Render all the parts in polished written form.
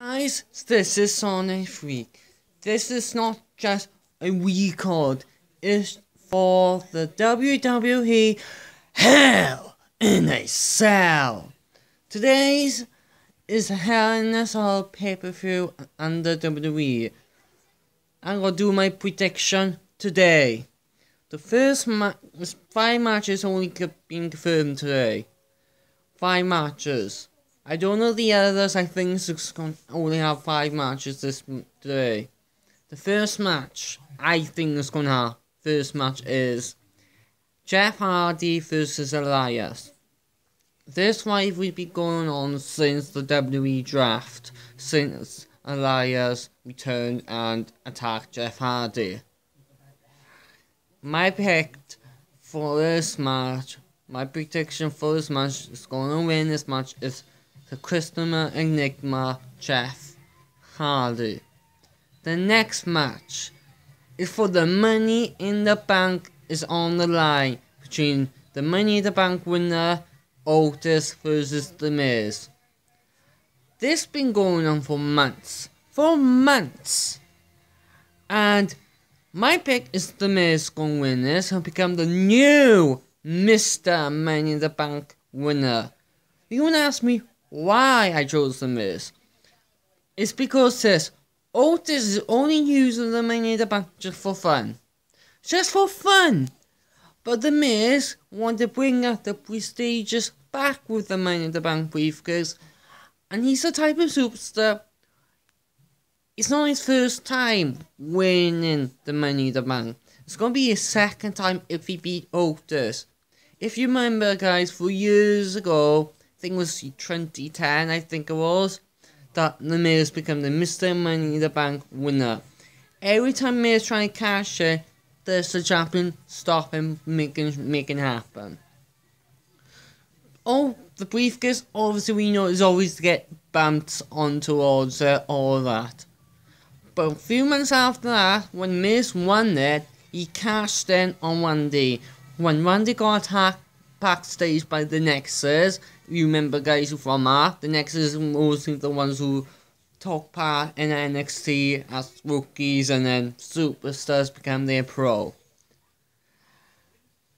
Guys, this is Sonic 3. This is not just a record, it's for the WWE Hell in a Cell. Today's is Hell in a Cell pay-per-view under WWE. I'm gonna do my prediction today. The first 5 matches only being confirmed today. 5 matches. I don't know the others. I think it's going to only have 5 matches today. The first match I think is going to have. First match is Jeff Hardy versus Elias. This fight will be going on since the WWE draft, since Elias returned and attacked Jeff Hardy. My pick for this match, my prediction for this match is going to win this match is the Christopher Enigma Jeff Hardy. The next match is for the Money in the Bank is on the line between the Money in the Bank winner Otis versus The Miz. This been going on for months. And my pick is The Miz going to win this and become the new Mr. Money in the Bank winner. You want to ask me why I chose The Miz? It's because this Otis is only using the Money in the Bank just for fun. Just for fun. But The Miz wanted to bring up the prestigious back with the Money in the Bank briefcase. And he's the type of superstar. It's not his first time winning the Money in the Bank. It's going to be his second time if he beat Otis. If you remember, guys, 4 years ago, I think it was 2010, I think it was, that The Miz became the Mr. Money in the Bank winner. Every time Miz trying to cash it, there's the champion stop him making happen. Oh, the briefcase, obviously we know is always to get bumped on towards it, all that. But a few months after that, when Miz won it, he cashed in on Randy. When Randy got attacked backstage by the Nexus, you remember guys from that, the Nexus are mostly the ones who took part in NXT as rookies and then superstars became their pro.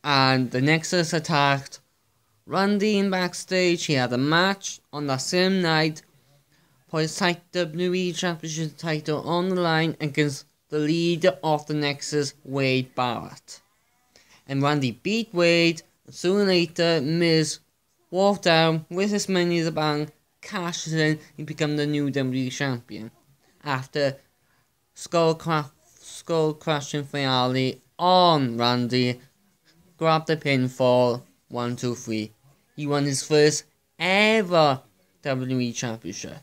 And the Nexus attacked Randy in backstage. He had a match on the same night, put his WWE Championship title on the line against the leader of the Nexus, Wade Barrett. And Randy beat Wade. Soon later, Miz walked down with his Money in the Bank, cashed in, and became the new WWE Champion. After skull crashing finale on Randy, grabbed the pinfall, 1, 2, 3. He won his first ever WWE Championship.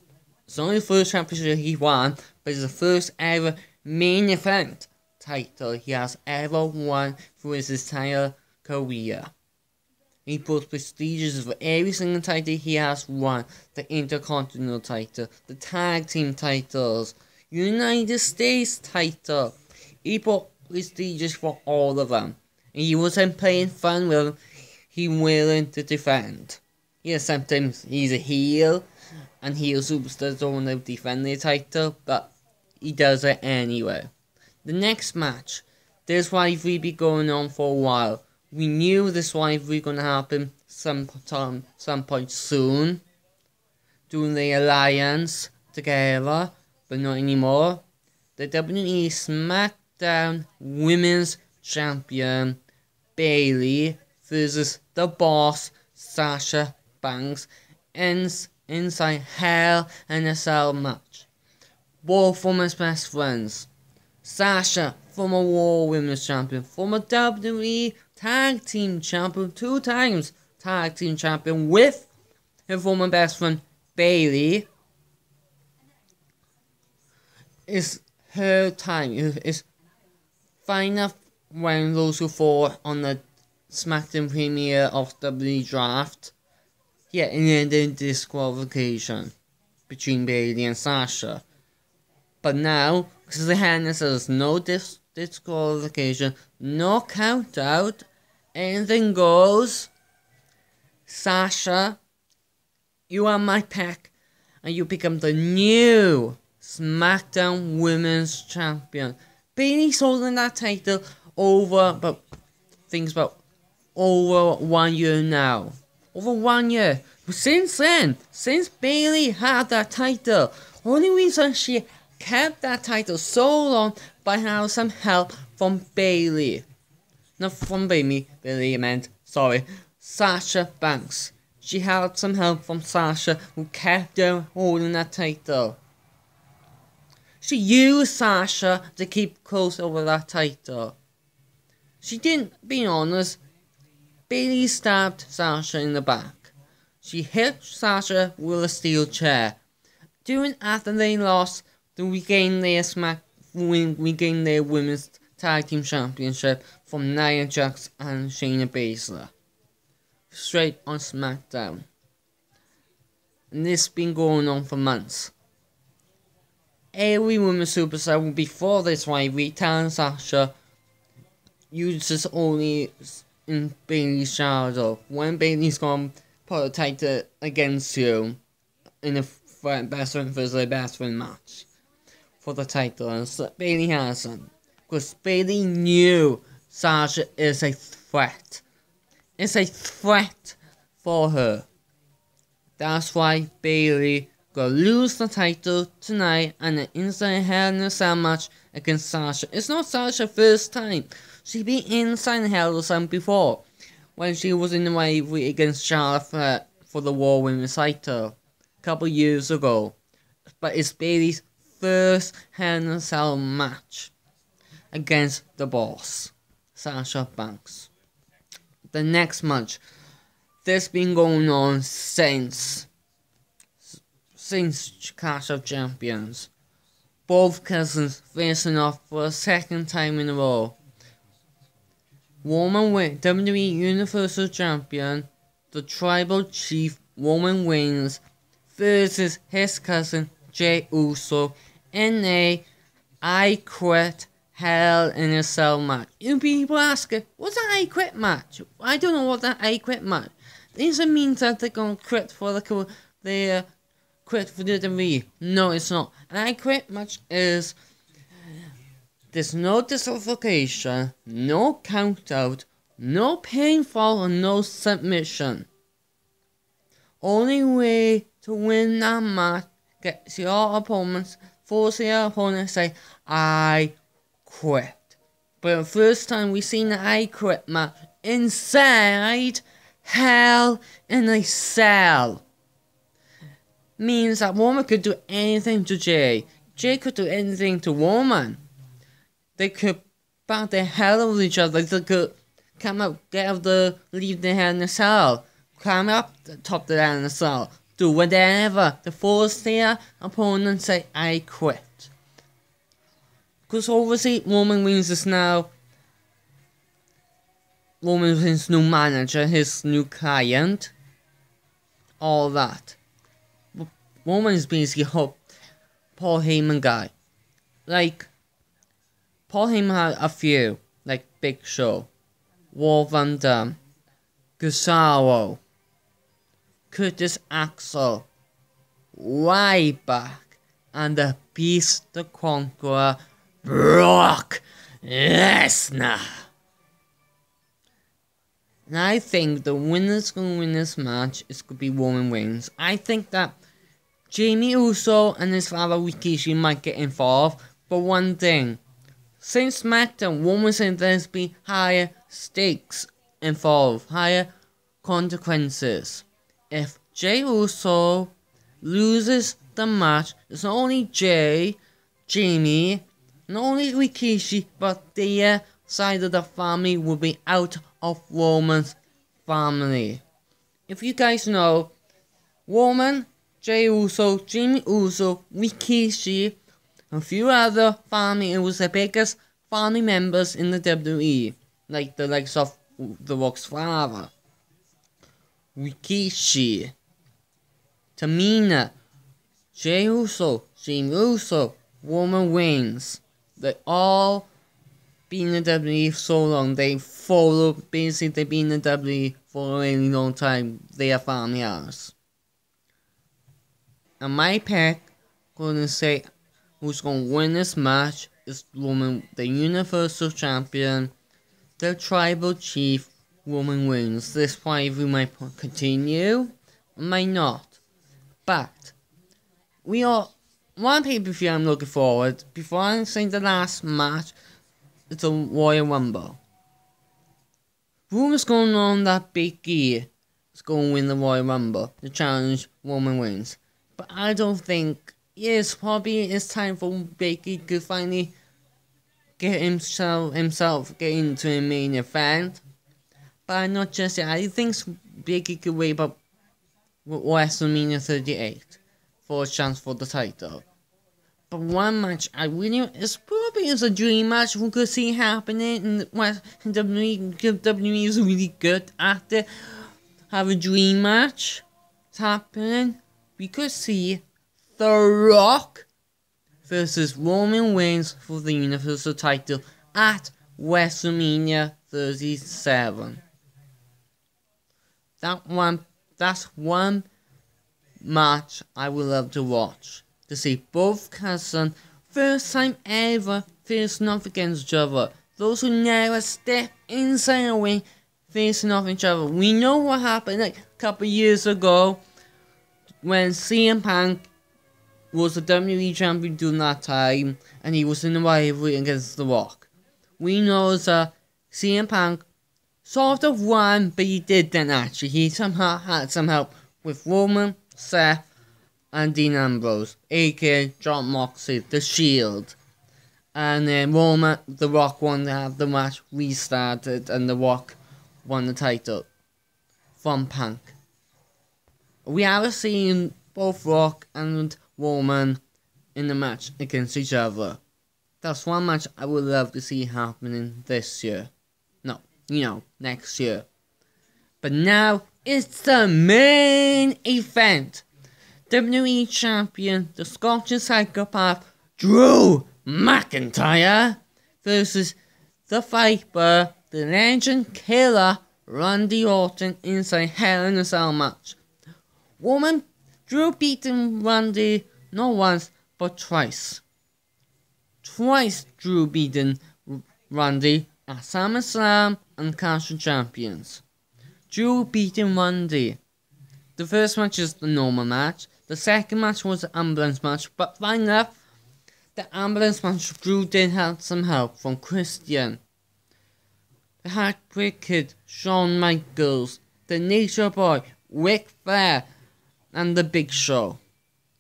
It's not his first championship he won, but it's the first ever main event title he has ever won through his entire career. He puts prestigious for every single title he has won. The Intercontinental title, the Tag Team titles, United States title. He put prestigious for all of them. And he wasn't playing fun with them. He willing to defend. Yeah, sometimes he's a heel. And heel superstars don't want to defend their title. But he does it anyway. The next match. This rivalry be going on for a while. We knew this rivalry gonna happen some point soon. Doing the alliance together, but not anymore. The WWE SmackDown Women's Champion Bayley versus the Boss Sasha Banks inside Hell in a Cell match. Both former best friends. Sasha, former Raw Women's Champion, former WWE Tag Team Champion, 2 times Tag Team Champion with her former best friend Bayley. Is her time is final when those who fought on the SmackDown premiere of WWE Draft. Yeah, and then the disqualification between Bayley and Sasha. But now, because the Hell there's no disqualification, no count out, anything goes. Sasha, you are my pick. and you become the new SmackDown Women's Champion. Bayley's holding that title over 1 year now. Over 1 year. But since then, since Bayley had that title, only reason she kept that title so long by having some help from Bayley. Not from Bayley meant, sorry, Sasha Banks. She had some help from Sasha, who kept her holding that title. She used Sasha to keep close over that title. She didn't, be honest. Bayley stabbed Sasha in the back. She hit Sasha with a steel chair. After they lost to regain their women's tag team championship from Nia Jax and Shayna Baszler. Straight on SmackDown. And this has been going on for months. Every women's superstar before this rivalry, telling Sasha, uses only in Bayley's shadow. When Bayley's gonna put a title against you in a best friend versus best friend match for the title, and so Bayley hasn't. Because Bayley knew Sasha is a threat. It's a threat for her. That's why Bayley gonna lose the title tonight and an inside Hell in a Cell match against Sasha. It's not Sasha's first time. She been inside Hell in a Cell before, when she was in the rivalry against Charlotte for the Raw Women's title a couple years ago. But it's Bayley's first Hell in a Cell match against the boss, Sasha Banks. The next match, this been going on since Clash of Champions. Both cousins facing off for a second time in a row. WWE Universal Champion, the Tribal Chief Roman Reigns versus his cousin Jey Uso in a I Quit Hell in a Cell match. You people asking, what's an I Quit match? I don't know what that I Quit match. Does it mean that they're gonna quit for the quit for the WWE? No, it's not. An I Quit match is there's no disqualification, no count out, no pinfall, and no submission. Only way to win that match, get your opponents, force your opponent to say, I quit. But the first time we seen the I Quit match inside Hell in a Cell. Means that Roman could do anything to Jey. Jey could do anything to Roman. They could bat the hell out of each other. They could come out, leave the Hell in a Cell, climb up the top of the Hell in a Cell, do whatever. The force their opponent say, I quit. Because obviously Roman Reigns is now Roman's new manager, his new client, all that. Roman is basically a Paul Heyman guy. Like, Paul Heyman had a few, like Big Show, War Van Dam, Cesaro, Curtis Axel, Ryback, and the Beast the Conqueror, Brock Lesnar. And I think the winner's gonna win this match is gonna be Roman Reigns. I think that Jimmy Uso and his father Rikishi might get involved, but one thing, since SmackDown, Roman said there's been higher stakes involved, higher consequences. If Jey Uso loses the match, it's not only Jey, Jamie, not only Rikishi, but their side of the family will be out of Roman's family. If you guys know, Roman, Jey Uso, Jimmy Uso, Rikishi, a few other family, it was the biggest family members in the WWE, like the likes of The Rock's father, Rikishi, Tamina, Jey Uso, Jimmy Uso, Roman Reigns. They all been in the WWE so long. They follow, basically they've been in the WWE for a really long time. Their family has. And my pick, gonna say who's gonna win this match is the Universal Champion, the Tribal Chief, Roman Reigns. This rivalry might continue, might not. But one pay-per-view I'm looking forward, before I say the last match, it's a Royal Rumble. Rumors going on that Big E is going to win the Royal Rumble to challenge Roman Reigns. But I don't think it's time for Big E to finally get himself get into a main event. But not just yet. I think Big E could wait up WrestleMania 38 for a chance for the title. But one match I really is a dream match we could see happening in WWE is really good at it. Have a dream match happening. We could see The Rock versus Roman Reigns for the Universal title at WrestleMania 37. That's one match I would love to watch. To see both cousins, first time ever, facing off against each other. Those who never step inside a ring, facing off each other. We know what happened like a couple years ago when CM Punk was the WWE champion during that time, and he was in a rivalry against The Rock. We know that CM Punk sort of won, but he didn't actually. He somehow had some help with Roman, Seth, and Dean Ambrose, aka John Moxley, The Shield. And then The Rock won to have the match restarted, and The Rock won the title from Punk. We have seen both Rock and Roman in the match against each other. That's one match I would love to see happening this year. No, next year. But now it's the main event. WWE Champion, the Scottish Psychopath, Drew McIntyre versus the Viper, the Legend Killer, Randy Orton inside Hell in a Cell match. Drew beating Randy not once but twice. Twice Drew beating Randy at SummerSlam and Clash of Champions. Drew beating Randy. The first match is the normal match. The second match was the ambulance match, but fine enough, the ambulance match Drew did have some help from Christian, the Heartbreak Kid, Shawn Michaels, the Nature Boy, Ric Flair, and the Big Show.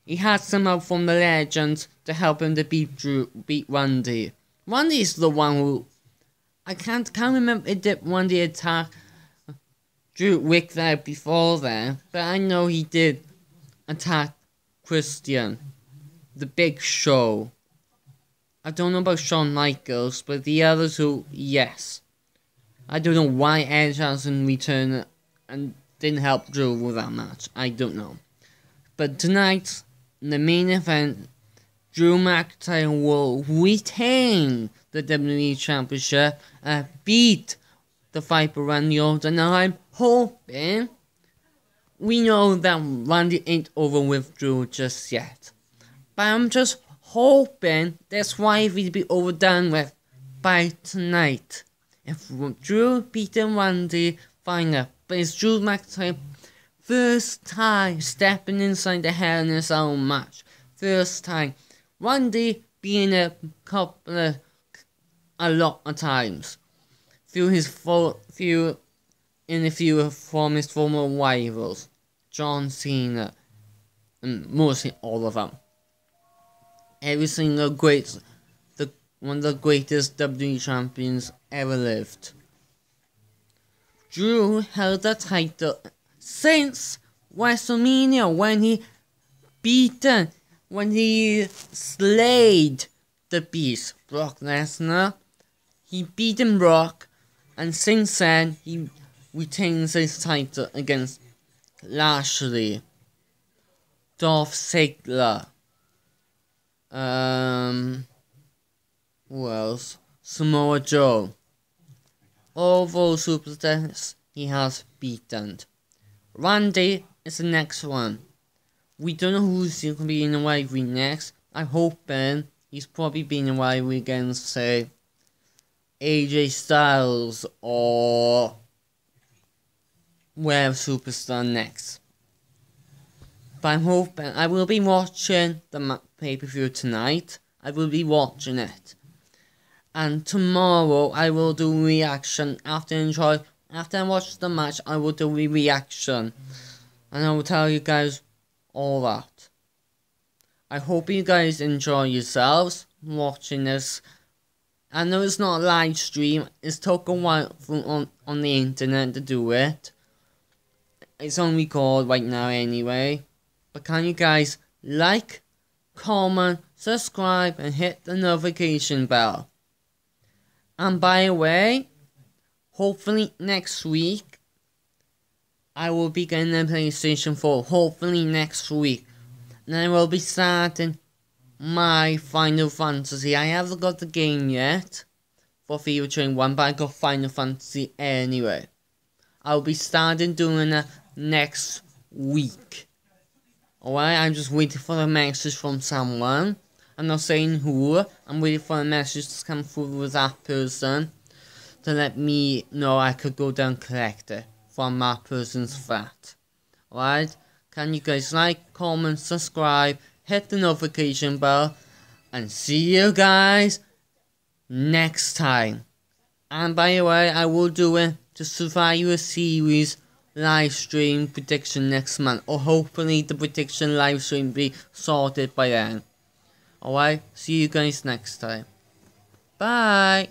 He had some help from the Legends to help him to beat Randy. Randy is the one who I can't remember if Randy attacked Ric Flair before then, but I know he did attack Christian, the Big Show. I don't know about Shawn Michaels, but the others who, yes. I don't know why Edge hasn't returned and didn't help Drew with that match. I don't know. But tonight, in the main event, Drew McIntyre will retain the WWE Championship and beat the Viper Randy Orton. Now I'm hoping, we know that Randy ain't over with Drew just yet. But I'm just hoping this rivalry to be overdone with by tonight. If Drew beating Randy, fine enough. But it's Drew McIntyre first time stepping inside the Hell in a Cell match. First time. Randy being a lot of times. Through his from his former rivals, John Cena, and mostly all of them. Every single one of the greatest WWE champions ever lived. Drew held the title since WrestleMania when he slayed the Beast, Brock Lesnar. He beat him Brock, and since then he retains his title against Lashley, Dolph Ziggler, who else? Samoa Joe. All those superstars he has beaten. Randy is the next one. We don't know who's going to be in the rivalry next. I'm hoping he's probably been in the rivalry against, say, AJ Styles or where superstar next. But I'm hoping I will be watching the pay-per-view tonight. I will be watching it. And tomorrow I will do reaction after I watch the match. I will do a reaction. And I will tell you guys all that. I hope you guys enjoy yourselves watching this. I know it's not a live stream. It's took a while on the internet to do it. It's on record right now anyway. But can you guys like, comment, subscribe, and hit the notification bell? And by the way, hopefully next week, I will be getting a PlayStation 4. Hopefully next week. And I will be starting my Final Fantasy. I haven't got the game yet for FIFA 21, but I got Final Fantasy anyway. I'll be starting doing that next week. Alright, I'm just waiting for a message from someone. I'm not saying who. I'm waiting for a message to come through with that person to let me know I could go down and collect it from that person's flat. Alright? Can you guys like, comment, subscribe, hit the notification bell, and see you guys next time. And by the way, I will do it to Survivor Series live stream prediction next month, or hopefully the prediction live stream be sorted by then. Alright, see you guys next time. Bye.